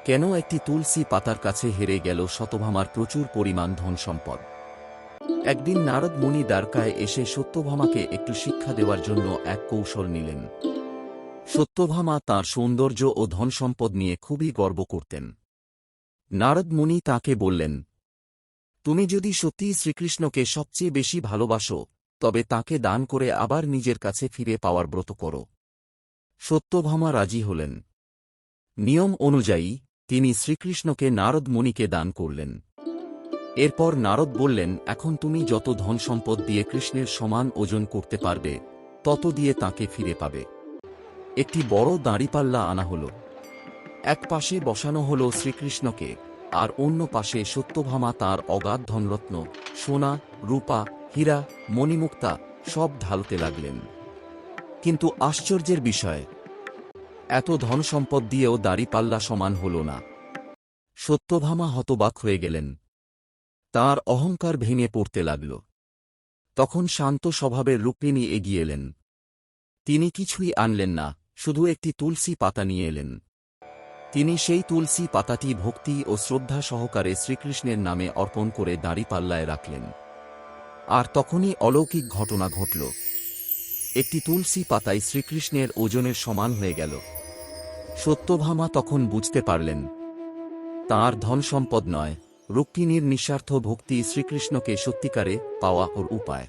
কেন একটি তুলসী পাতার কাছে হেরে গেল সত্যভামার প্রচুর পরিমাণ ধন সম্পদ। একদিন নারদ মুনি দ্বারকায় এসে সত্যভামাকে একটু শিক্ষা দেওয়ার জন্য এক কৌশল নিলেন। সত্যভামা তাঁর সৌন্দর্য ও ধনসম্পদ নিয়ে খুবই গর্ব করতেন। নারদ মুনি তাঁকে বললেন, তুমি যদি সত্যিই শ্রীকৃষ্ণকে সবচেয়ে বেশি ভালোবাসো তবে তাঁকে দান করে আবার নিজের কাছে ফিরে পাওয়ার ব্রত করো। সত্যভামা রাজি হলেন। নিয়ম অনুযায়ী তিনি শ্রীকৃষ্ণকে নারদ মুনিকে দান করলেন। এরপর নারদ বললেন, এখন তুমি যত ধন সম্পদ দিয়ে কৃষ্ণের সমান ওজন করতে পারবে তত দিয়ে তাঁকে ফিরে পাবে। একটি বড় দাঁড়িপাল্লা আনা হল। এক পাশে বসানো হল শ্রীকৃষ্ণকে, আর অন্য পাশে সত্যভামা তাঁর অগাধ ধনরত্ন, সোনা, রূপা, হীরা, মণিমুক্তা সব ঢালতে লাগলেন। কিন্তু আশ্চর্যের বিষয়, এত ধন সম্পদ দিয়েও দাঁড়িপাল্লা সমান হল না। সত্যভামা হতবাক হয়ে গেলেন। তাঁর অহংকার ভেঙে পড়তে লাগল। তখন শান্ত স্বভাবের রুক্মিণী এগিয়ে এলেন। তিনি কিছুই আনলেন না, শুধু একটি তুলসী পাতা নিয়ে এলেন। তিনি সেই তুলসী পাতাটি ভক্তি ও শ্রদ্ধা সহকারে শ্রীকৃষ্ণের নামে অর্পণ করে দাঁড়িপাল্লায় রাখলেন। আর তখনই অলৌকিক ঘটনা ঘটল। একটি তুলসী পাতাই শ্রীকৃষ্ণের ওজনের সমান হয়ে গেল। সত্যভামা তখন বুঝতে পারলেন, তাঁর ধন সম্পদ নয়, রুক্মিণীর নিঃস্বার্থ ভক্তি শ্রীকৃষ্ণকে সত্যিকারে পাওয়া ওর উপায়।